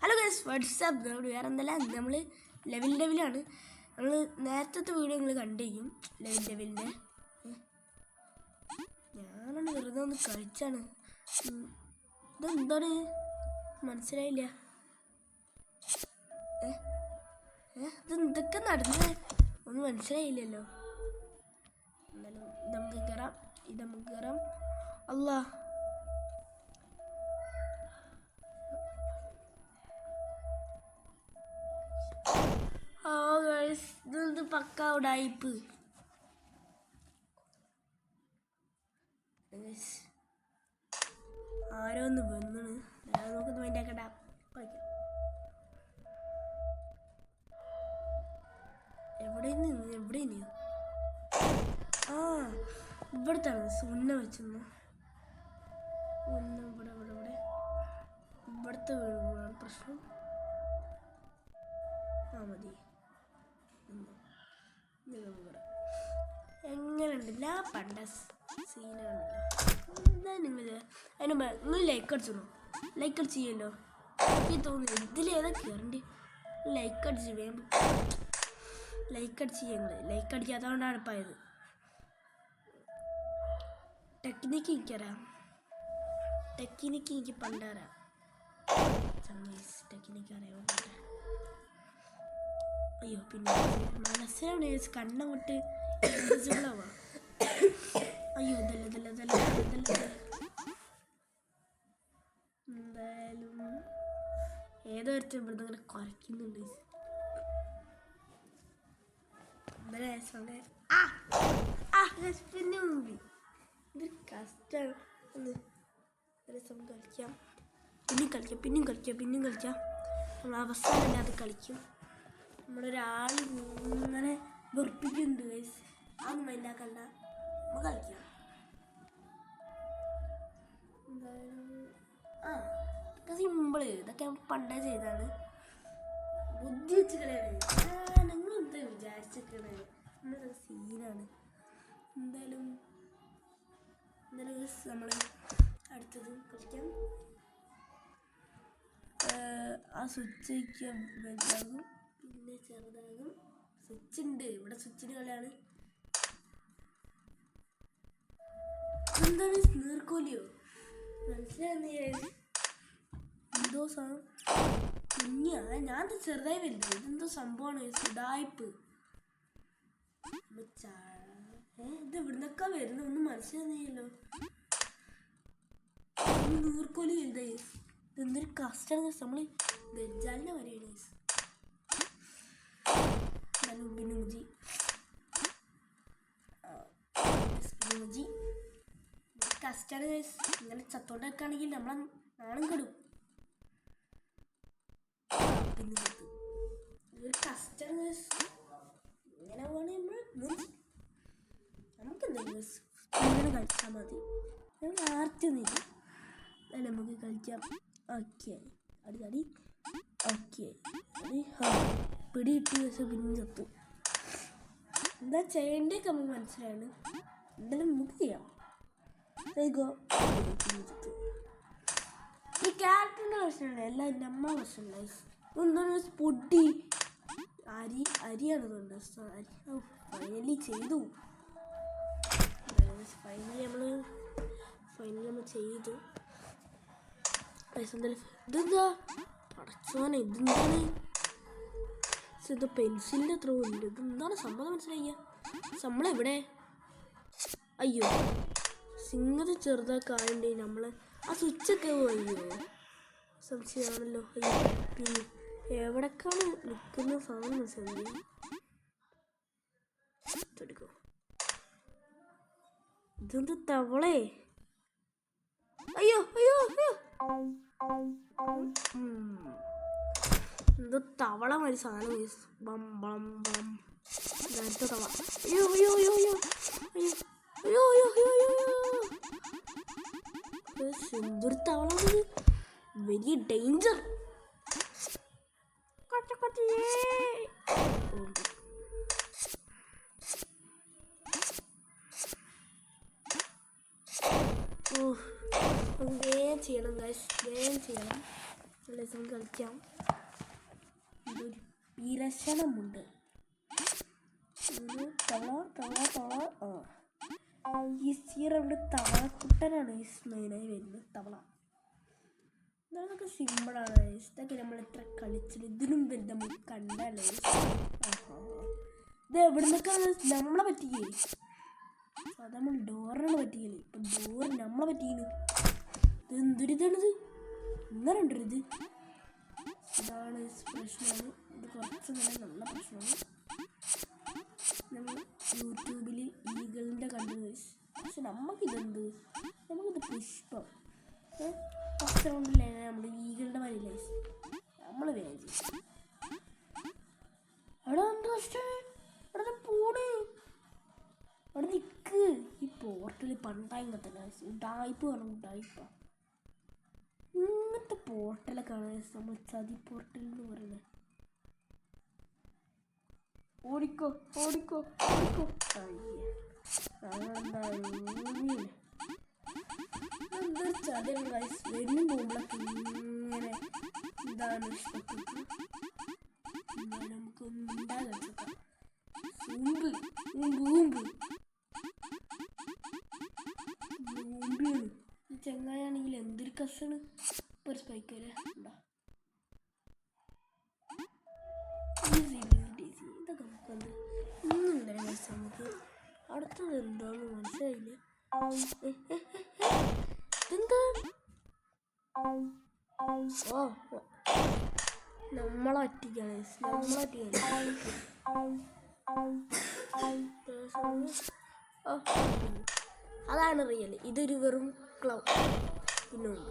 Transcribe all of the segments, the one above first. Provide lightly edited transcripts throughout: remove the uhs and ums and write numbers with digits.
Hello guys WhatsApp നമ്മൾ വേറെ എന്തല്ല നമ്മൾ ലെവലാണ്. നമ്മൾ നേരത്തെ വീഡിയോ നിങ്ങൾ കണ്ടിരിക്കും. ലെവലിൻ്റെ ഞാനാണ് വെറുതെ ഒന്ന് കളിച്ചാണ്. ഇതെന്താണ് മനസ്സിലായില്ല. ഇതെന്തൊക്കെ നടന്നേ ഒന്നും മനസ്സിലായില്ലല്ലോ. എന്നാലും ഇത് നമുക്ക് കയറാം. അല്ലാ ഇത് പക്ക ഉടായിപ്പ്. ആരോ ഒന്ന് വന്നാണ്. നമുക്കൊന്ന് വേണ്ടിയാക്കണ്ട. എവിടെയാണ് ആ ഇവിടുത്താണ് ഉന്ന വെച്ചെന്ന്. ഇവിടുത്തെ വീടാണ് പ്രശ്നം. ആ മതി. എങ്ങനെയുണ്ട്? ഞാൻ പണ്ട സീനാണല്ലോ. എന്താ നിങ്ങൾ ലൈക്ക് അടിച്ചോ? ലൈക്ക് അടിച്ച് ചെയ്യല്ലോ. എനിക്ക് തോന്നുന്നു ഇതിലേതാ കയറേണ്ടി. ലൈക്ക് അടിച്ച് വേണം. ലൈക്ക് അടിച്ച് ചെയ്യുന്നത് ലൈക്ക് അടിക്കാത്തതുകൊണ്ടാണ് ഇപ്പം ആയത്. ടെക്നിക്ക് എനിക്കറിയാം. ടെക്നിക്ക് എനിക്ക് പണ്ടറിയാം. ടെക്നിക്ക് അറിയാൻ. അയ്യോ പിന്നെ മനസ്സിലാണ് കണ്ണങ്ങോട്ട് ഇൻവിസിബിളാവാ. അയ്യോ ഇതല്ല എന്തായാലും ഏതോ ഒരുത്തൻ ഇവിടുന്ന് ഇങ്ങനെ കുറയ്ക്കുന്നുണ്ട്. പിന്നെ ഇതൊരു കഷ്ടമാണ്. രസം കളിക്കാം. പിന്നെയും കളിക്കാം. നമ്മൾ അവസാനമില്ലാതെ കളിക്കും. നമ്മളൊരാൾ ഇങ്ങനെ വെറുപ്പിക്കുന്നുണ്ട് ഗൈസ്. അതൊന്നും മൈൻഡാക്കണ്ട. നമ്മൾ കളിക്കാം. എന്തായാലും ഇതൊക്കെ സിമ്പിള്. ഇതൊക്കെ പണ്ടേ ചെയ്താണ്. ബുദ്ധി വെച്ച് കളിയാണ്. ഞങ്ങളെന്താ വിചാരിച്ചിരിക്കണേ? നമ്മളൊരു സീനാണ്. എന്തായാലും നമ്മൾ അടുത്തത് കളിക്കാം. ആ സ്വിച്ച് വലുതാകും പിന്നെ ചെറുതാകും. സ്വിച്ച് ഉണ്ട് ഇവിടെ. സ്വിച്ചിന് കളിയാണ്. എന്താണ് നീർക്കോലിയോ? മനസ്സിലാകുന്നില്ലേ? എന്തോ സാധനം കുഞ്ഞാ. ഞാൻ ചെറുതായി വരുന്നത്. ഇതെന്തോ സംഭവമാണ്. സുഡായിപ്പ്. ഇത് ഇവിടുന്നൊക്കെ വരുന്നത് ഒന്നും മനസ്സിലാകുന്നില്ലല്ലോ. നീർക്കോലി വലുതായി. ഇതെന്തൊരു കഷ്ടമാണ്. നമ്മൾ ദജ്ജാലിനെ വരെയാണ്. കസ്റ്റാണ് ഇങ്ങനെ ചത്തോണ്ട് വെക്കുകയാണെങ്കിൽ നമ്മളെ നാണം കെടും. ഒരു കസ്റ്റാണ് ഇങ്ങനെ പോകണേ. നമുക്ക് എന്തെങ്കിലും ഇങ്ങനെ കളിച്ചാൽ മതി. ആർത്തിയൊന്നുമില്ല. നമുക്ക് കളിക്കാം. ഓക്കെ അടി ഓക്കെ പിടി കിട്ടിയ ദിവസം പിന്നെ ചത്തു. എന്താ ചെയ്യേണ്ടതൊക്കെ നമുക്ക് മനസ്സിലാണ്. എന്തായാലും നമുക്ക് ചെയ്യാം. ഈ ക്യാരക്ടറിൻ്റെ പ്രശ്നമില്ല. എല്ലാം നമ്മളെ പ്രശ്നമില്ല. എന്താണ് പൊടി അരിയാണ്. ഫൈനലി ചെയ്തു. ഫൈനലി നമ്മൾ ചെയ്തു. ഇതെന്താ പടച്ചോനെ? ഇതെന്താണ്? ഇത് പെൻസിലിൻ്റെ ത്രോ ഉണ്ട്. ഇതെന്താണ് സംഭവം? മനസ്സിലായില്ല. നമ്മളെവിടെ? അയ്യോ സിംഗത്തെ ചെറുതാക്കാണ്ട് നമ്മൾ ആ സ്വിച്ചൊക്കെ അയ്യോ സംശയമാണല്ലോ. അയ്യോ പിന്നെ എവിടേക്കാണ് നിൽക്കുന്ന സാധനം മനസ്സിലായി. എടുക്കോ. ഇതെന്ത് തവളേ? അയ്യോ എന്തോ തവള മതി സാധനം. നേരത്തെ തവള. എന്തൊരു തവള. Very danger. വേഗം ചെയ്യണം ഗൈസ്. വേഗം ചെയ്യണം. നമുക്ക് കളിക്കാം. ഇതൊരു വിരശനമുണ്ട്. ഈ സീറൗണ്ട് തവളക്കുട്ടനാണ് മെയിനായി വരുന്നത്. തവള ഇതൊക്കെ സിമ്പിളാണ്. ഇതൊക്കെ നമ്മൾ എത്ര കളിച്ചിട്ട് ഇതിനും വലുത് നമ്മൾ കണ്ടല്ലേ. ഇത് എവിടെ നിന്നൊക്കെയാണ് നമ്മളെ പറ്റിക്കേ. അത് നമ്മൾ ഡോറിനാണ് പറ്റിക്കല്. ഇപ്പം ഡോർ നമ്മളെ പറ്റിക്കുന്നു. ഇത് എന്തൊരിതാണിത്? ഇങ്ങനെ ഉണ്ടൊരിത്. ഇതാണ് പ്രശ്നമാണ്. ഇത് കുറച്ച് നല്ല പ്രശ്നമാണ്. നമ്മൾ യൂട്യൂബിൽ ഈഗിളിൻ്റെ കണ്ടു. പക്ഷെ നമുക്കിതെന്ത്, നമുക്കിത് പുഷ്പം. ഫസ്റ്റ് റൗണ്ടില്ലേ നമ്മൾ ഈഗിളിൻ്റെ വരില്ലേ, നമ്മൾ വേഗം ചെയ്യും. അവിടെ അവിടെ പോണ്, അവിടെ നിൽക്ക്. ഈ പോർട്ടൽ പണ്ടായി തന്നെ ഉടായ്പ വേണം. ഉടായ്പ ഇങ്ങനത്തെ പോർട്ടലൊക്കെ ആണ് നമ്മൾ ചതി പോർട്ടൽ എന്ന് പറയുന്നത്. ഓടിക്കോ ഓടിക്കോ ഓടിക്കോ. എന്താ ചതിയാണ് ഗൈസ്. വെള്ളം പോകുമ്പോഴൊക്കെ ഇങ്ങനെ എന്താണ് ഇഷ്ടപ്പെട്ടു. നമുക്കൊന്നും ഉണ്ടാകാം. ചെങ്ങായാണെങ്കിൽ എന്തൊരു കസാണ്. ഒരു സ്പൈക്ക് വരെ ഉണ്ടോ. ഇതൊക്കെ നമുക്കെന്ത് ഇന്നുണ്ടല്ലേ ഗൈസ്. നമുക്ക് അടുത്തത് എന്താന്ന് മനസ്സിലായില്ല. എന്താ നമ്മളെ പറ്റിക്കാണ്. അതാണ് റിയൽ. ഇതൊരു വെറും ക്ലൗ. പിന്നുമ്പി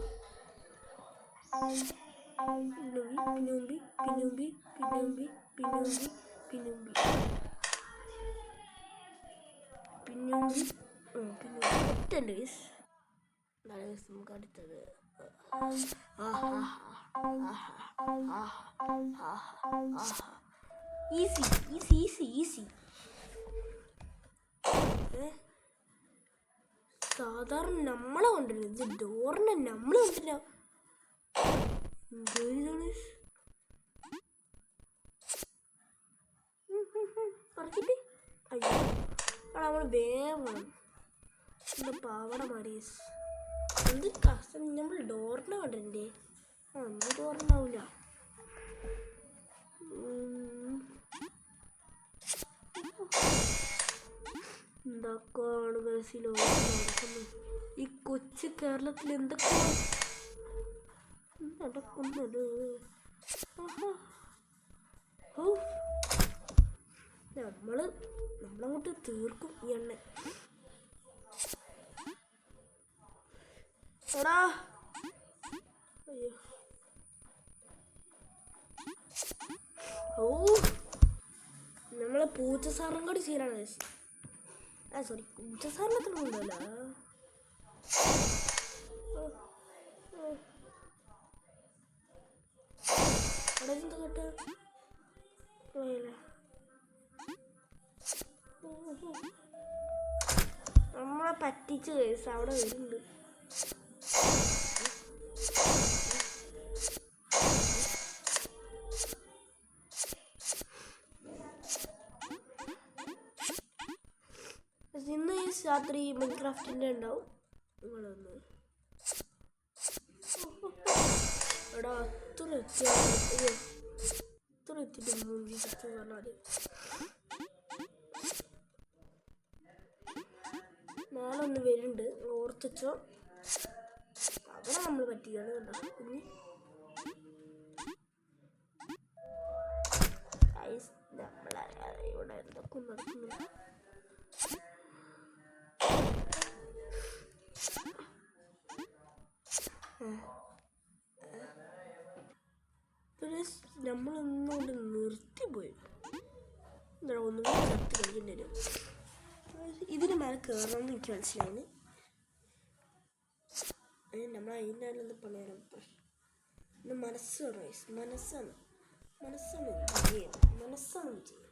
നമുക്ക് അടുത്തത്. ഈസി. സാധാരണ നമ്മളെ കൊണ്ടുവരുന്നത്. ഇത് ഡോറിനെ നമ്മളെ കൊണ്ടുവരാം. പറഞ്ഞിട്ട് അയ്യോ നമ്മൾ വേഗം എന്താ പാവട മാരീസ്. എന്ത് കഷ്ടം. നമ്മൾ ഡോറിനെ കൊണ്ടുവരണ്ടേ. അന്ന് ഡോറിനാവില്ല. എന്തൊക്കെയാണ് ബസ്സിലോ നടക്കുന്നത്. ഈ കൊച്ചു കേരളത്തിൽ എന്തൊക്കെയാണ് നടക്കുന്നത്. നമ്മളങ്ങോട്ട് തീർക്കും ഈ എണ്ണ. എടാ അയ്യോ നമ്മളെ പൂച്ച സാറും കൂടി സീനാണ്. സോറി പൂച്ച സാറിനത്ര ഉണ്ടല്ലോ. അവിടെ എന്താ കേട്ടോ. നമ്മളെ പറ്റിച്ച് കേസ് അവിടെ വരുന്നുണ്ട്. ഇന്ന് ഈ രാത്രി മൈൻക്രാഫ്റ്റിൻ്റെ ഉണ്ടാവും. നിങ്ങളൊന്ന് എടാ അത്ര എത്തിയിട്ട് മൂവി പറഞ്ഞാൽ നാളെ ഒന്ന് വരുന്നുണ്ട്. ഓർത്തിച്ചോ. അവിടെ നമ്മൾ പറ്റിയാണ് കേട്ടോ. പിന്നെ നമ്മളറിയാതെ ഇവിടെ എന്തൊക്കെ നടക്കുന്നില്ല. നമ്മളൊന്നുകൊണ്ട് നിർത്തിപ്പോയി. എന്താ ഒന്നും ചത്ത് കളിക്കേണ്ടി വരും. ഇതിന് മേലെ കയറണമെന്ന് എനിക്ക് മനസ്സിലായിന്. നമ്മൾ അതിൻ്റെ എന്താ പണിയാലും പിന്നെ മനസ്സാണ് മനസ്സാണ് ചെയ്യും.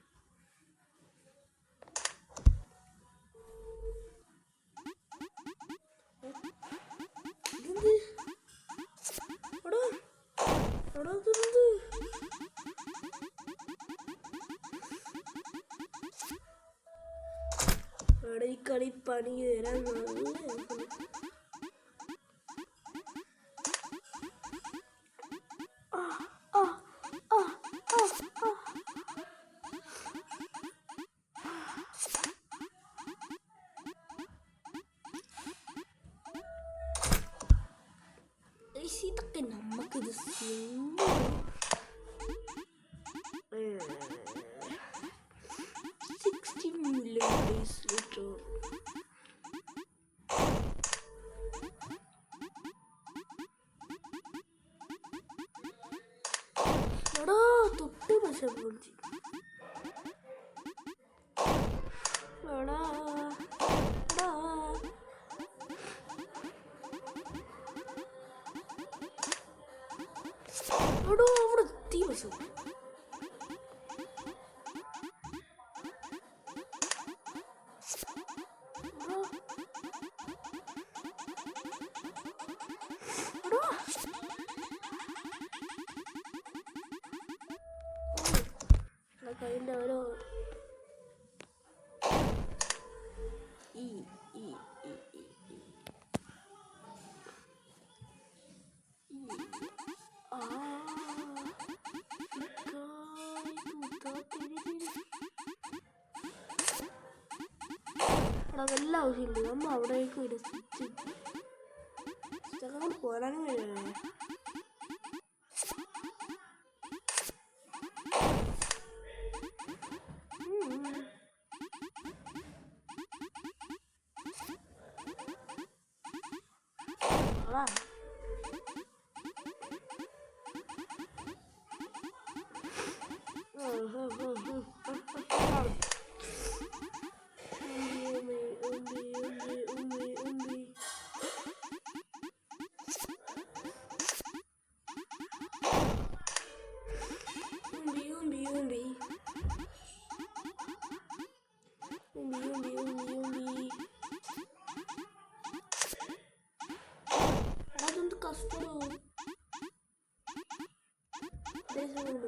എടാ ഇതെന്ത്? എടാ ഈ കളി പണി തരാൻ ഇതൊക്കെ നമുക്കിത് സിമ്പിൾ 60 million days later. എടാ തൊട്ട് പക്ഷെ പൊളിച്ചു എടാ എടാ എടോ അവിടെ തീ പക്ഷെ അതിൻ്റെ ഓരോ ഈ ഈ ഈ ഈ അതെല്ലാം ആവശ്യമുണ്ട്. നമ്മൾ അവിടേക്ക് ഒരു സ്റ്റിച്ച് പോരാനും കഴിയണേ. അതൊന്ന് കഷ്ടമോ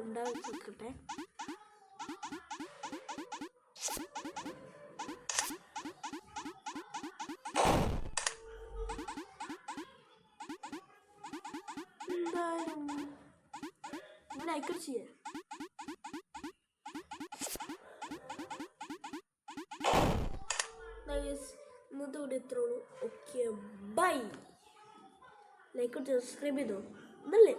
ഉണ്ടാക്കി വെക്കട്ടെ. എന്തായാലും ലൈക്ക് ചെയ്യാം. ഇന്നത്തെ വീഡിയോ എത്ര ഉള്ളൂ. Okay bye. ലൈക്ക് സബ്സ്ക്രൈബ് ചെയ്തോ എന്നല്ലേ.